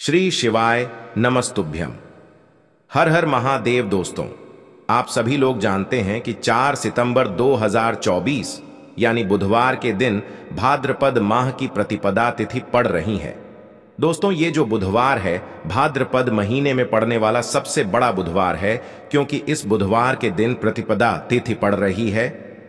श्री शिवाय नमस्तुभ्यम। हर हर महादेव। दोस्तों, आप सभी लोग जानते हैं कि 4 सितंबर 2024 यानी बुधवार के दिन भाद्रपद माह की प्रतिपदा तिथि पड़ रही है। दोस्तों, ये जो बुधवार है भाद्रपद महीने में पड़ने वाला सबसे बड़ा बुधवार है, क्योंकि इस बुधवार के दिन प्रतिपदा तिथि पड़ रही है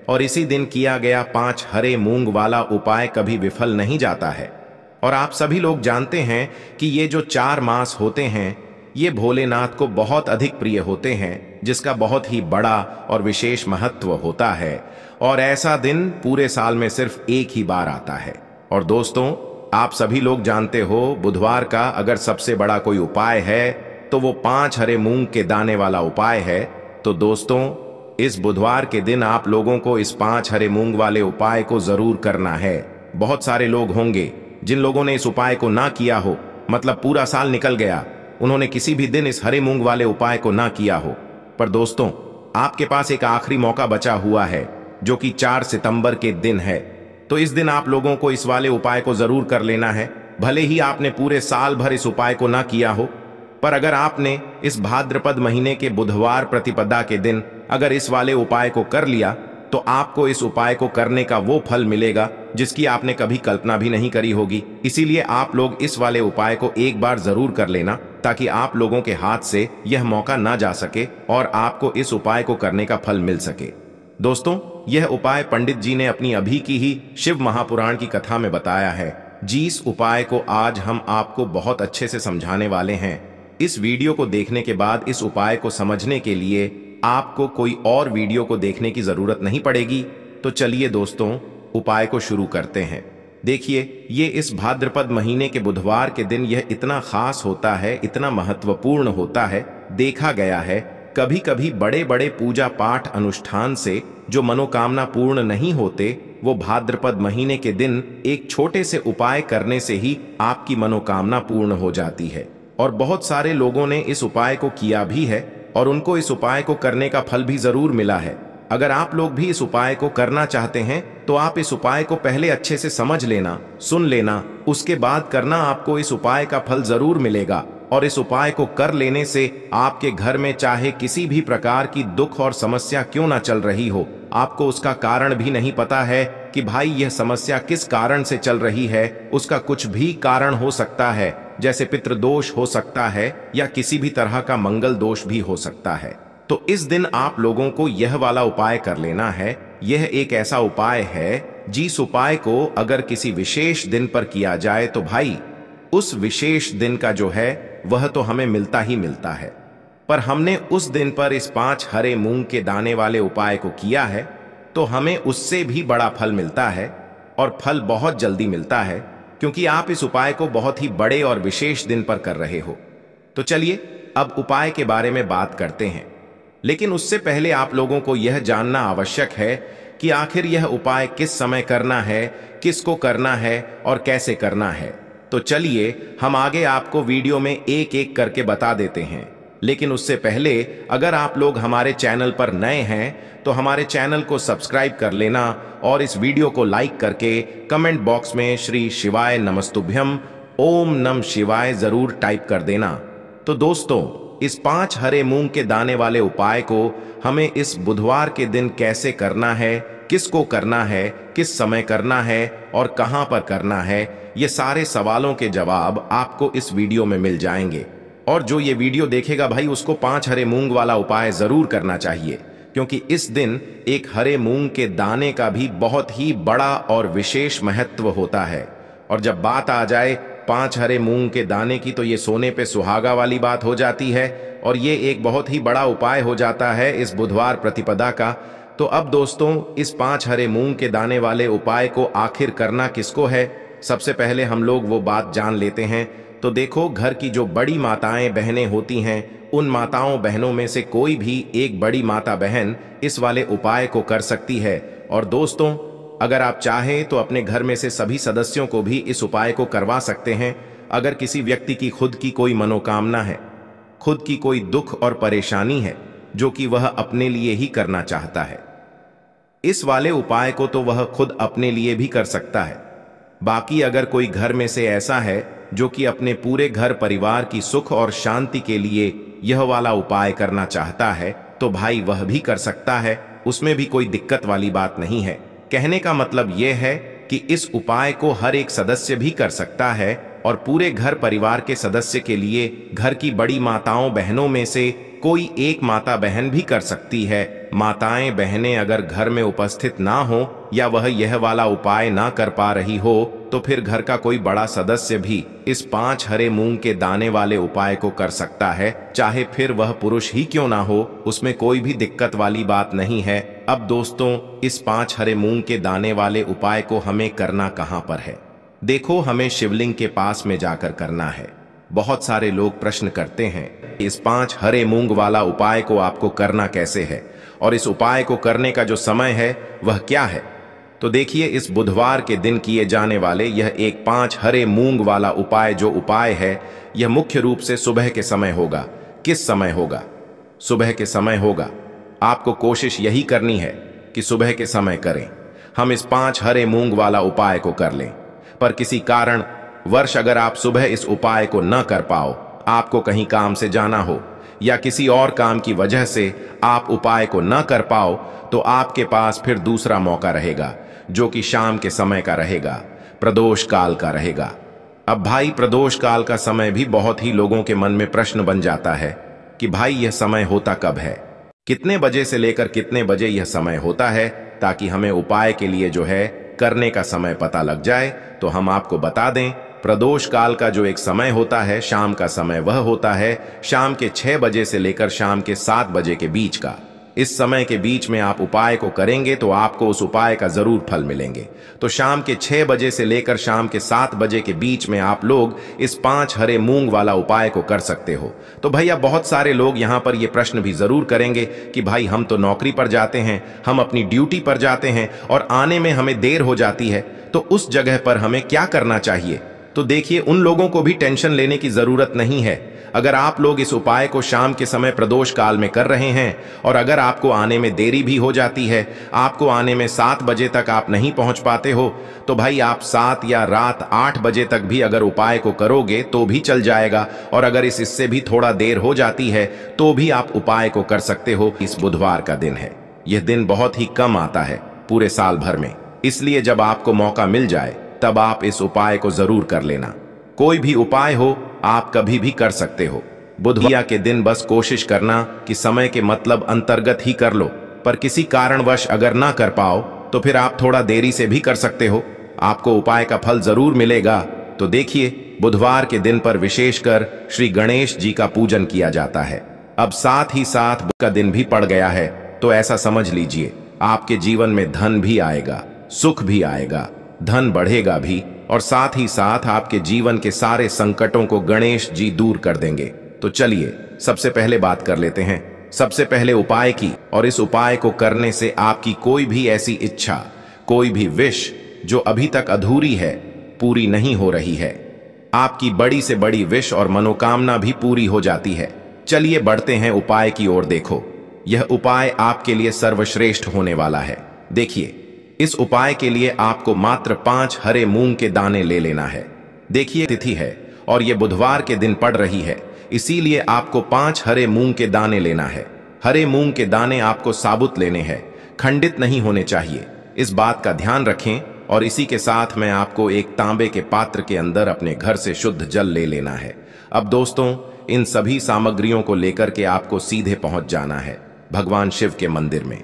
और इसी दिन किया गया 5 हरे मूंग वाला उपाय कभी विफल नहीं जाता है। और आप सभी लोग जानते हैं कि ये जो 4 मास होते हैं ये भोलेनाथ को बहुत अधिक प्रिय होते हैं, जिसका बहुत ही बड़ा और विशेष महत्व होता है। और ऐसा दिन पूरे साल में सिर्फ एक ही बार आता है। और दोस्तों, आप सभी लोग जानते हो, बुधवार का अगर सबसे बड़ा कोई उपाय है तो वो 5 हरे मूंग के दाने वाला उपाय है। तो दोस्तों, इस बुधवार के दिन आप लोगों को इस 5 हरे मूंग वाले उपाय को जरूर करना है। बहुत सारे लोग होंगे जिन लोगों ने इस उपाय को ना किया हो, मतलब पूरा साल निकल गया, उन्होंने किसी भी दिन इस हरे मूंग वाले उपाय को ना किया हो। पर दोस्तों, आपके पास एक आखिरी मौका बचा हुआ है, जो कि 4 सितंबर के दिन है। तो इस दिन आप लोगों को इस वाले उपाय को जरूर कर लेना है। भले ही आपने पूरे साल भर इस उपाय को ना किया हो, पर अगर आपने इस भाद्रपद महीने के बुधवार प्रतिपदा के दिन अगर इस वाले उपाय को कर लिया तो आपको इस उपाय को करने का वो फल मिलेगा जिसकी आपने कभी कल्पना भी नहीं करी होगी। इसीलिए आप लोग इस वाले उपाय को एक बार जरूर कर लेना, ताकि आप लोगों के हाथ से यह मौका ना जा सके और आपको इस उपाय को करने का फल मिल सके। दोस्तों, यह उपाय पंडित जी ने अपनी अभी की ही शिव महापुराण की कथा में बताया है। जिस उपाय को आज हम आपको बहुत अच्छे से समझाने वाले हैं, इस वीडियो को देखने के बाद इस उपाय को समझने के लिए आपको कोई और वीडियो को देखने की जरूरत नहीं पड़ेगी। तो चलिए दोस्तों, उपाय को शुरू करते हैं। देखिए, ये इस भाद्रपद महीने के बुधवार के दिन यह इतना खास होता है, इतना महत्वपूर्ण होता है। देखा गया है कभी कभी बड़े बड़े पूजा पाठ अनुष्ठान से जो मनोकामना पूर्ण नहीं होते, वो भाद्रपद महीने के दिन एक छोटे से उपाय करने से ही आपकी मनोकामना पूर्ण हो जाती है। और बहुत सारे लोगों ने इस उपाय को किया भी है और उनको इस उपाय को करने का फल भी जरूर मिला है। अगर आप लोग भी इस उपाय को करना चाहते हैं तो आप इस उपाय को पहले अच्छे से समझ लेना, सुन लेना, उसके बाद करना। आपको इस उपाय का फल जरूर मिलेगा। और इस उपाय को कर लेने से आपके घर में चाहे किसी भी प्रकार की दुख और समस्या क्यों ना चल रही हो, आपको उसका कारण भी नहीं पता है कि भाई यह समस्या किस कारण से चल रही है, उसका कुछ भी कारण हो सकता है, जैसे पितृदोष हो सकता है या किसी भी तरह का मंगल दोष भी हो सकता है। तो इस दिन आप लोगों को यह वाला उपाय कर लेना है। यह एक ऐसा उपाय है जिस उपाय को अगर किसी विशेष दिन पर किया जाए तो भाई उस विशेष दिन का जो है वह तो हमें मिलता ही मिलता है। पर हमने उस दिन पर इस 5 हरे मूंग के दाने वाले उपाय को किया है तो हमें उससे भी बड़ा फल मिलता है, और फल बहुत जल्दी मिलता है, क्योंकि आप इस उपाय को बहुत ही बड़े और विशेष दिन पर कर रहे हो। तो चलिए अब उपाय के बारे में बात करते हैं। लेकिन उससे पहले आप लोगों को यह जानना आवश्यक है कि आखिर यह उपाय किस समय करना है, किसको करना है और कैसे करना है। तो चलिए हम आगे आपको वीडियो में एक एक करके बता देते हैं। लेकिन उससे पहले अगर आप लोग हमारे चैनल पर नए हैं तो हमारे चैनल को सब्सक्राइब कर लेना और इस वीडियो को लाइक करके कमेंट बॉक्स में श्री शिवाय नमस्तुभ्यम ओम नम शिवाय जरूर टाइप कर देना। तो दोस्तों, इस 5 हरे मूंग के दाने वाले उपाय को हमें इस बुधवार के दिन कैसे करना है, किसको करना है, किस समय करना है और कहां पर करना है, ये सारे सवालों के जवाब आपको इस वीडियो में मिल जाएंगे। और जो ये वीडियो देखेगा भाई, उसको 5 हरे मूंग वाला उपाय जरूर करना चाहिए, क्योंकि इस दिन एक हरे मूंग के दाने का भी बहुत ही बड़ा और विशेष महत्व होता है। और जब बात आ जाए 5 हरे मूंग के दाने की, तो ये सोने पे सुहागा वाली बात हो जाती है और ये एक बहुत ही बड़ा उपाय हो जाता है इस बुधवार प्रतिपदा का। तो अब दोस्तों, इस 5 हरे मूंग के दाने वाले उपाय को आखिर करना किसको है, सबसे पहले हम लोग वो बात जान लेते हैं। तो देखो, घर की जो बड़ी माताएं बहनें होती हैं, उन माताओं बहनों में से कोई भी एक बड़ी माता बहन इस वाले उपाय को कर सकती है। और दोस्तों, अगर आप चाहें तो अपने घर में से सभी सदस्यों को भी इस उपाय को करवा सकते हैं। अगर किसी व्यक्ति की खुद की कोई मनोकामना है, खुद की कोई दुख और परेशानी है जो कि वह अपने लिए ही करना चाहता है, इस वाले उपाय को तो वह खुद अपने लिए भी कर सकता है। बाकी अगर कोई घर में से ऐसा है जो कि अपने पूरे घर परिवार की सुख और शांति के लिए यह वाला उपाय करना चाहता है तो भाई वह भी कर सकता है, उसमें भी कोई दिक्कत वाली बात नहीं है। कहने का मतलब यह है कि इस उपाय को हर एक सदस्य भी कर सकता है और पूरे घर परिवार के सदस्य के लिए घर की बड़ी माताओं बहनों में से कोई एक माता बहन भी कर सकती है। माताएं बहनें अगर घर में उपस्थित ना हो या वह यह वाला उपाय ना कर पा रही हो तो फिर घर का कोई बड़ा सदस्य भी इस 5 हरे मूंग के दाने वाले उपाय को कर सकता है, चाहे फिर वह पुरुष ही क्यों ना हो, उसमें कोई भी दिक्कत वाली बात नहीं है। अब दोस्तों, इस 5 हरे मूंग के दाने वाले उपाय को हमें करना कहां पर है? देखो, हमें शिवलिंग के पास में जाकर करना है। बहुत सारे लोग प्रश्न करते हैं इस 5 हरे मूंग वाला उपाय को आपको करना कैसे है और इस उपाय को करने का जो समय है वह क्या है? तो देखिए, इस बुधवार के दिन किए जाने वाले यह एक 5 हरे मूंग वाला उपाय जो उपाय है यह मुख्य रूप से सुबह के समय होगा। किस समय होगा? सुबह के समय होगा। आपको कोशिश यही करनी है कि सुबह के समय करें। हम इस 5 हरे मूंग वाला उपाय को कर लें, पर किसी कारण वर्ष अगर आप सुबह इस उपाय को न कर पाओ, आपको कहीं काम से जाना हो या किसी और काम की वजह से आप उपाय को न कर पाओ, तो आपके पास फिर दूसरा मौका रहेगा जो कि शाम के समय का रहेगा, प्रदोष काल का रहेगा। अब भाई, प्रदोष काल का समय भी बहुत ही लोगों के मन में प्रश्न बन जाता है कि भाई यह समय होता कब है, कितने बजे से लेकर कितने बजे यह समय होता है, ताकि हमें उपाय के लिए जो है करने का समय पता लग जाए। तो हम आपको बता दें, प्रदोष काल का जो एक समय होता है, शाम का समय, वह होता है शाम के 6 बजे से लेकर शाम के 7 बजे के बीच का। इस समय के बीच में आप उपाय को करेंगे तो आपको उस उपाय का जरूर फल मिलेंगे। तो शाम के 6 बजे से लेकर शाम के 7 बजे के बीच में आप लोग इस 5 हरे मूंग वाला उपाय को कर सकते हो। तो भैया, बहुत सारे लोग यहाँ पर ये प्रश्न भी जरूर करेंगे कि भाई हम तो नौकरी पर जाते हैं, हम अपनी ड्यूटी पर जाते हैं और आने में हमें देर हो जाती है, तो उस जगह पर हमें क्या करना चाहिए? तो देखिए, उन लोगों को भी टेंशन लेने की जरूरत नहीं है। अगर आप लोग इस उपाय को शाम के समय प्रदोष काल में कर रहे हैं और अगर आपको आने में देरी भी हो जाती है, आपको आने में 7 बजे तक आप नहीं पहुंच पाते हो, तो भाई आप 7 या रात 8 बजे तक भी अगर उपाय को करोगे तो भी चल जाएगा। और अगर इससे भी थोड़ा देर हो जाती है तो भी आप उपाय को कर सकते हो। इस बुधवार का दिन है, यह दिन बहुत ही कम आता है पूरे साल भर में, इसलिए जब आपको मौका मिल जाए तब आप इस उपाय को जरूर कर लेना। कोई भी उपाय हो, आप कभी भी कर सकते हो। बुधवार के दिन बस कोशिश करना कि समय के मतलब अंतर्गत ही कर लो, पर किसी कारणवश अगर ना कर पाओ तो फिर आप थोड़ा देरी से भी कर सकते हो, आपको उपाय का फल जरूर मिलेगा। तो देखिए, बुधवार के दिन पर विशेषकर श्री गणेश जी का पूजन किया जाता है। अब साथ ही साथ बुध का दिन भी पड़ गया है, तो ऐसा समझ लीजिए आपके जीवन में धन भी आएगा, सुख भी आएगा, धन बढ़ेगा भी, और साथ ही साथ आपके जीवन के सारे संकटों को गणेश जी दूर कर देंगे। तो चलिए सबसे पहले बात कर लेते हैं, सबसे पहले उपाय की। और इस उपाय को करने से आपकी कोई भी ऐसी इच्छा, कोई भी विश जो अभी तक अधूरी है, पूरी नहीं हो रही है, आपकी बड़ी से बड़ी विश और मनोकामना भी पूरी हो जाती है। चलिए बढ़ते हैं उपाय की ओर। देखो, यह उपाय आपके लिए सर्वश्रेष्ठ होने वाला है। देखिए, इस उपाय के लिए आपको मात्र 5 हरे मूंग के दाने ले लेना है। देखिए, तिथि है और यह बुधवार के दिन पड़ रही है, इसीलिए आपको 5 हरे मूंग के दाने लेना है। हरे मूंग के दाने आपको साबुत लेने हैं, खंडित नहीं होने चाहिए, इस बात का ध्यान रखें। और इसी के साथ मैं आपको एक तांबे के पात्र के अंदर अपने घर से शुद्ध जल ले लेना है। अब दोस्तों, इन सभी सामग्रियों को लेकर के आपको सीधे पहुंच जाना है भगवान शिव के मंदिर में।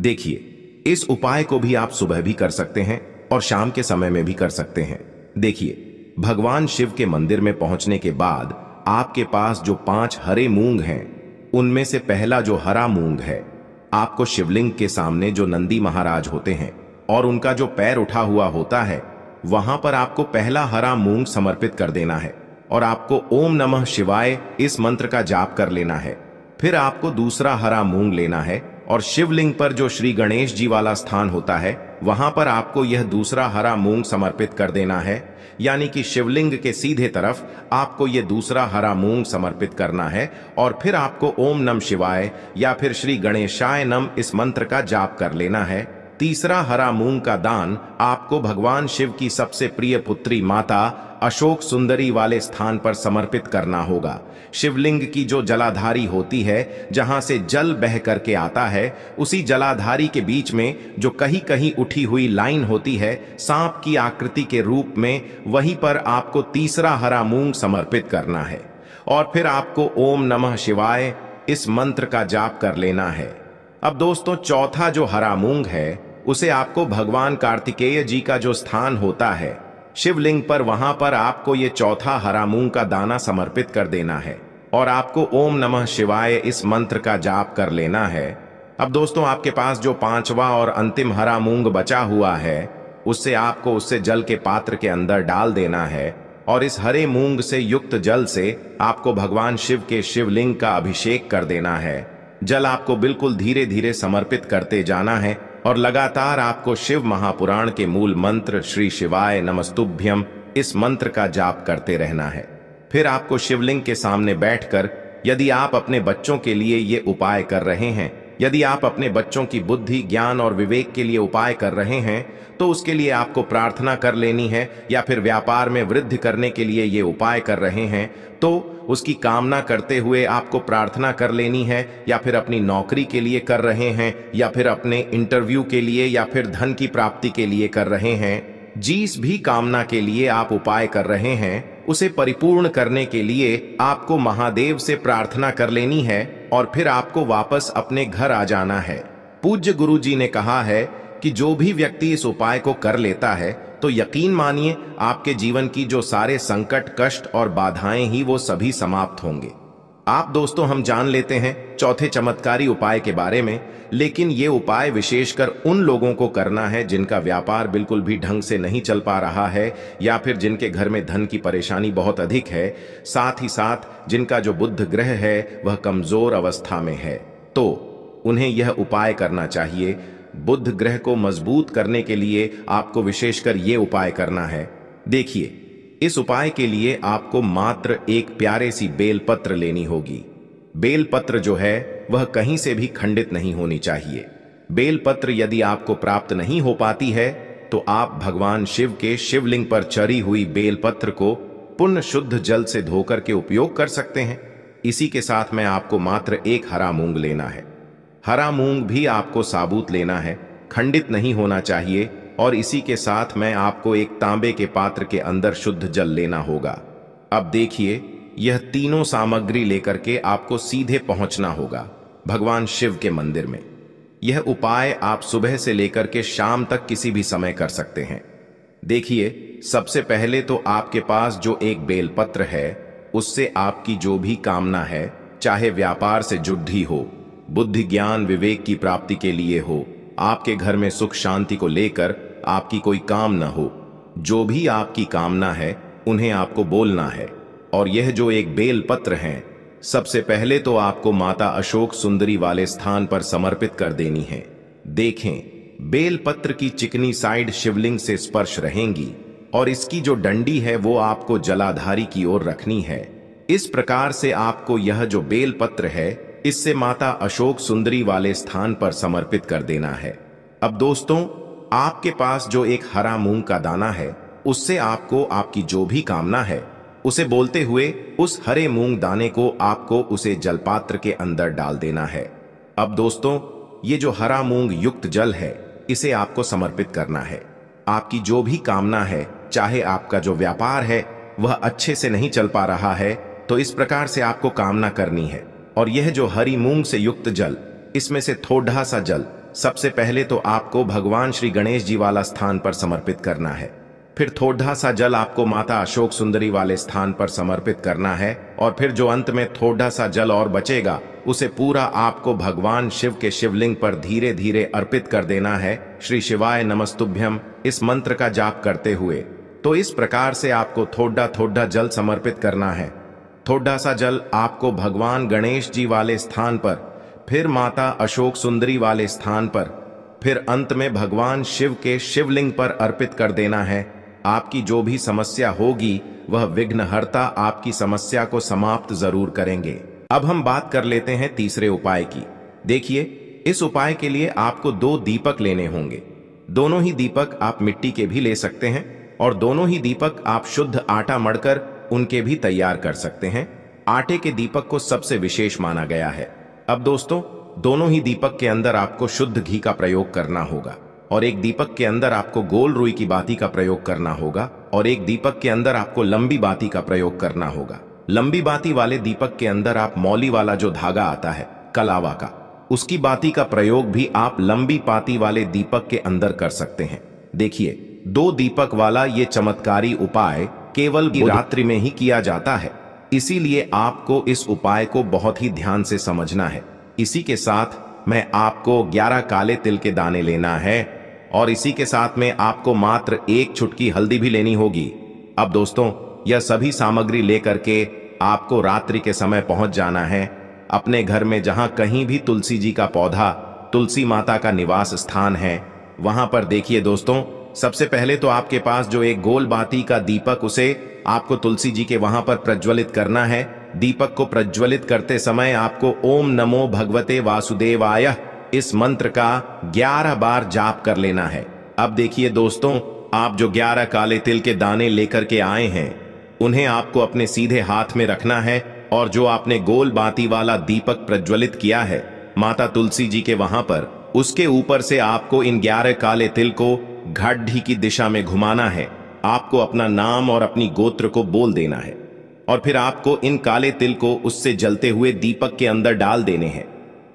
देखिए, इस उपाय को भी आप सुबह भी कर सकते हैं और शाम के समय में भी कर सकते हैं। देखिए, भगवान शिव के मंदिर में पहुंचने के बाद आपके पास जो 5 हरे मूंग हैं, उनमें से पहला जो हरा मूंग है, आपको शिवलिंग के सामने जो नंदी महाराज होते हैं और उनका जो पैर उठा हुआ होता है, वहां पर आपको पहला हरा मूंग समर्पित कर देना है और आपको ओम नमः शिवाय इस मंत्र का जाप कर लेना है। फिर आपको दूसरा हरा मूंग लेना है और शिवलिंग पर जो श्री गणेश जी वाला स्थान होता है, वहां पर आपको यह दूसरा हरा मूंग समर्पित कर देना है। यानी कि शिवलिंग के सीधे तरफ आपको यह दूसरा हरा मूंग समर्पित करना है और फिर आपको ओम नमः शिवाय या फिर श्री गणेशाय नमः इस मंत्र का जाप कर लेना है तीसरा हरा मूंग का दान आपको भगवान शिव की सबसे प्रिय पुत्री माता अशोक सुंदरी वाले स्थान पर समर्पित करना होगा। शिवलिंग की जो जलाधारी होती है, जहां से जल बह करके आता है, उसी जलाधारी के बीच में जो कहीं कहीं उठी हुई लाइन होती है सांप की आकृति के रूप में, वहीं पर आपको तीसरा हरा मूंग समर्पित करना है। और फिर आपको ओम नमः शिवाय इस मंत्र का जाप कर लेना है। अब दोस्तों, चौथा जो हरा मूंग है उसे आपको भगवान कार्तिकेय जी का जो स्थान होता है शिवलिंग पर, वहां पर आपको ये चौथा हरा मूंग का दाना समर्पित कर देना है और आपको ओम नमः शिवाय इस मंत्र का जाप कर लेना है। अब दोस्तों, आपके पास जो पांचवा और अंतिम हरा मूंग बचा हुआ है उससे जल के पात्र के अंदर डाल देना है और इस हरे मूंग से युक्त जल से आपको भगवान शिव के शिवलिंग का अभिषेक कर देना है। जल आपको बिल्कुल धीरे धीरे समर्पित करते जाना है और लगातार आपको शिव महापुराण के मूल मंत्र श्री शिवाय नमस्तुभ्यम इस मंत्र का जाप करते रहना है। फिर आपको शिवलिंग के सामने बैठकर, यदि आप अपने बच्चों के लिए ये उपाय कर रहे हैं, यदि आप अपने बच्चों की बुद्धि, ज्ञान और विवेक के लिए उपाय कर रहे हैं, तो उसके लिए आपको प्रार्थना कर लेनी है, या फिर व्यापार में वृद्धि करने के लिए ये उपाय कर रहे हैं तो उसकी कामना करते हुए आपको प्रार्थना कर लेनी है, या फिर अपनी नौकरी के लिए कर रहे हैं, या फिर अपने इंटरव्यू के लिए, या फिर धन की प्राप्ति के लिए कर रहे हैं। जिस भी कामना के लिए आप उपाय कर रहे हैं उसे परिपूर्ण करने के लिए आपको महादेव से प्रार्थना कर लेनी है और फिर आपको वापस अपने घर आ जाना है। पूज्य गुरु जी ने कहा है कि जो भी व्यक्ति इस उपाय को कर लेता है तो यकीन मानिए आपके जीवन की जो सारे संकट, कष्ट और बाधाएं ही वो सभी समाप्त होंगे। आप दोस्तों, हम जान लेते हैं चौथे चमत्कारी उपाय के बारे में, लेकिन ये उपाय विशेषकर उन लोगों को करना है जिनका व्यापार बिल्कुल भी ढंग से नहीं चल पा रहा है, या फिर जिनके घर में धन की परेशानी बहुत अधिक है, साथ ही साथ जिनका जो बुध ग्रह है वह कमजोर अवस्था में है, तो उन्हें यह उपाय करना चाहिए। बुध ग्रह को मजबूत करने के लिए आपको विशेषकर ये उपाय करना है। देखिए, इस उपाय के लिए आपको मात्र एक प्यारे सी बेलपत्र लेनी होगी। बेलपत्र जो है वह कहीं से भी खंडित नहीं होनी चाहिए। बेलपत्र यदि आपको प्राप्त नहीं हो पाती है तो आप भगवान शिव के शिवलिंग पर चढ़ी हुई बेलपत्र को पुण्य शुद्ध जल से धोकर के उपयोग कर सकते हैं। इसी के साथ में आपको मात्र एक हरा मूंग लेना है। हरा मूंग भी आपको साबुत लेना है, खंडित नहीं होना चाहिए। और इसी के साथ में आपको एक तांबे के पात्र के अंदर शुद्ध जल लेना होगा। अब देखिए, यह तीनों सामग्री लेकर के आपको सीधे पहुंचना होगा भगवान शिव के मंदिर में। यह उपाय आप सुबह से लेकर के शाम तक किसी भी समय कर सकते हैं। देखिए, सबसे पहले तो आपके पास जो एक बेलपत्र है उससे आपकी जो भी कामना है, चाहे व्यापार से जुड़ी हो, बुद्धि ज्ञान विवेक की प्राप्ति के लिए हो, आपके घर में सुख शांति को लेकर आपकी कोई काम न हो, जो भी आपकी कामना है उन्हें आपको बोलना है। और यह जो एक बेल पत्र है, सबसे पहले तो आपको माता अशोक सुंदरी वाले स्थान पर समर्पित कर देनी है। देखें, बेल पत्र की चिकनी साइड शिवलिंग से स्पर्श रहेंगी और इसकी जो डंडी है वो आपको जलाधारी की ओर रखनी है। इस प्रकार से आपको यह जो बेल पत्र है इससे माता अशोक सुंदरी वाले स्थान पर समर्पित कर देना है। अब दोस्तों, आपके पास जो एक हरा मूंग का दाना है उससे आपको आपकी जो भी कामना है उसे बोलते हुए उस हरे मूंग दाने को आपको उसे जलपात्र के अंदर डाल देना है। अब दोस्तों, ये जो हरा मूंग युक्त जल है इसे आपको समर्पित करना है। आपकी जो भी कामना है, चाहे आपका जो व्यापार है वह अच्छे से नहीं चल पा रहा है, तो इस प्रकार से आपको कामना करनी है। और यह जो हरी मूंग से युक्त जल, इसमें से थोड़ा सा जल सबसे पहले तो आपको भगवान श्री गणेश जी वाला स्थान पर समर्पित करना है। फिर थोड़ा सा जल आपको माता अशोक सुंदरी वाले स्थान पर समर्पित करना है। और फिर जो अंत में थोड़ा सा जल और बचेगा उसे पूरा आपको भगवान शिव के शिवलिंग पर धीरे धीरे अर्पित कर देना है, श्री शिवाय नमस्तुभ्यम इस मंत्र का जाप करते हुए। तो इस प्रकार से आपको थोड़ा थोड़ा जल समर्पित करना है। थोड़ा सा जल आपको भगवान गणेश जी वाले स्थान पर, फिर माता अशोक सुंदरी वाले स्थान पर, फिर अंत में भगवान शिव के शिवलिंग पर अर्पित कर देना है। आपकी जो भी समस्या होगी वह विघ्नहर्ता आपकी समस्या को समाप्त जरूर करेंगे। अब हम बात कर लेते हैं तीसरे उपाय की। देखिए, इस उपाय के लिए आपको 2 दीपक लेने होंगे। दोनों ही दीपक आप मिट्टी के भी ले सकते हैं और दोनों ही दीपक आप शुद्ध आटा मढ़कर उनके भी तैयार कर सकते हैं। आटे के दीपक को सबसे विशेष माना गया है। अब दोस्तों, दोनों ही दीपक के अंदर आपको शुद्ध घी का प्रयोग करना होगा और एक दीपक के अंदर आपको गोल रुई की बाती का प्रयोग करना होगा और एक दीपक के अंदर आपको लंबी बाती का प्रयोग करना होगा। लंबी बाती वाले दीपक के अंदर आप मौली वाला जो धागा आता है कलावा का, उसकी बाती का प्रयोग भी आप लंबी बाती वाले दीपक के अंदर कर सकते हैं। देखिए, 2 दीपक वाला ये चमत्कारी उपाय केवल रात्रि में ही किया जाता है, इसीलिए आपको इस उपाय को बहुत ही ध्यान से समझना है। इसी के साथ में आपको 11 काले तिल के दाने लेना है और इसी के साथ में आपको मात्र 1 चुटकी हल्दी भी लेनी होगी। अब दोस्तों, यह सभी सामग्री लेकर के आपको रात्रि के समय पहुंच जाना है अपने घर में, जहां कहीं भी तुलसी जी का पौधा, तुलसी माता का निवास स्थान है, वहां पर देखिए दोस्तों, सबसे पहले तो आपके पास जो एक गोल बाती का दीपक, उसे आपको तुलसी जी के वहां पर प्रज्वलित करना है। दीपक को प्रज्वलित करते समय आपको ओम नमो भगवते वासुदेवाय इस मंत्र का 11 बार जाप कर लेना है। अब देखिए दोस्तों, आप जो 11 काले तिल के दाने लेकर के आए हैं, उन्हें आपको अपने सीधे हाथ में रखना है और जो आपने गोल बाती वाला दीपक प्रज्वलित किया है माता तुलसी जी के वहां पर, उसके ऊपर से आपको इन 11 काले तिल को घाटी की दिशा में घुमाना है। आपको अपना नाम और अपनी गोत्र को बोल देना है और फिर आपको इन काले तिल को उससे जलते हुए दीपक के अंदर डाल देने हैं।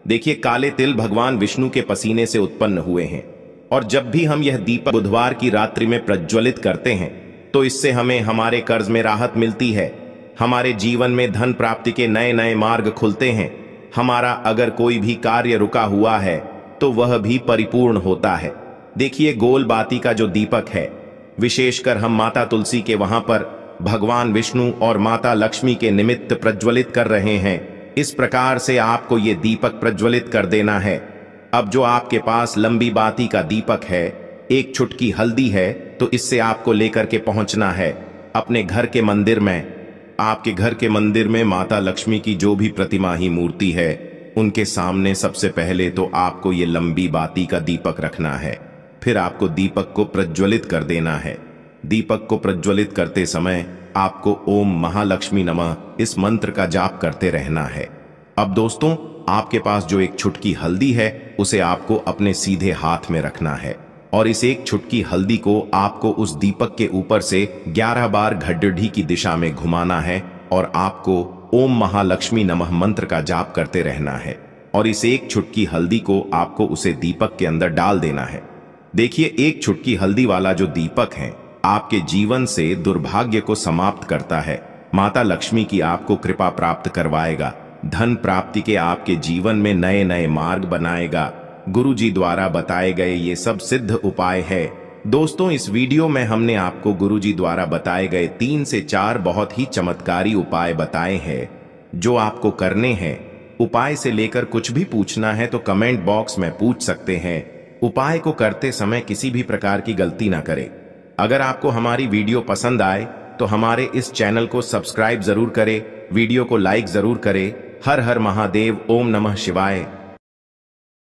देखिए, काले तिल भगवान विष्णु के पसीने से उत्पन्न हुए हैं और जब भी हम यह दीपक बुधवार की रात्रि में प्रज्वलित करते हैं तो इससे हमें हमारे कर्ज में राहत मिलती है, हमारे जीवन में धन प्राप्ति के नए नए मार्ग खुलते हैं, हमारा अगर कोई भी कार्य रुका हुआ है तो वह भी परिपूर्ण होता है। देखिए, गोल बाती का जो दीपक है, विशेषकर हम माता तुलसी के वहां पर भगवान विष्णु और माता लक्ष्मी के निमित्त प्रज्वलित कर रहे हैं। इस प्रकार से आपको ये दीपक प्रज्वलित कर देना है। अब जो आपके पास लंबी बाती का दीपक है, 1 चुटकी हल्दी है, तो इससे आपको लेकर के पहुंचना है अपने घर के मंदिर में। आपके घर के मंदिर में माता लक्ष्मी की जो भी प्रतिमा ही मूर्ति है, उनके सामने सबसे पहले तो आपको ये लंबी बाती का दीपक रखना है। फिर आपको दीपक को प्रज्वलित कर देना है। दीपक को प्रज्वलित करते समय आपको ओम महालक्ष्मी नमः इस मंत्र का जाप करते रहना है। अब दोस्तों, आपके पास जो 1 चुटकी हल्दी है, उसे आपको अपने सीधे हाथ में रखना है और इस 1 चुटकी हल्दी को आपको उस दीपक के ऊपर से 11 बार घड्डी की दिशा में घुमाना है और आपको ओम महालक्ष्मी नमः मंत्र का जाप करते रहना है और इस 1 चुटकी हल्दी को आपको उसे दीपक के अंदर डाल देना है। देखिए, 1 चुटकी हल्दी वाला जो दीपक है, आपके जीवन से दुर्भाग्य को समाप्त करता है, माता लक्ष्मी की आपको कृपा प्राप्त करवाएगा, धन प्राप्ति के आपके जीवन में नए नए मार्ग बनाएगा। गुरु जी द्वारा बताए गए ये सब सिद्ध उपाय है। दोस्तों, इस वीडियो में हमने आपको गुरु जी द्वारा बताए गए 3 से 4 बहुत ही चमत्कारी उपाय बताए हैं जो आपको करने हैं। उपाय से लेकर कुछ भी पूछना है तो कमेंट बॉक्स में पूछ सकते हैं। उपाय को करते समय किसी भी प्रकार की गलती ना करें। अगर आपको हमारी वीडियो पसंद आए तो हमारे इस चैनल को सब्सक्राइब जरूर करें, वीडियो को लाइक जरूर करें। हर हर महादेव, ओम नमः शिवाय।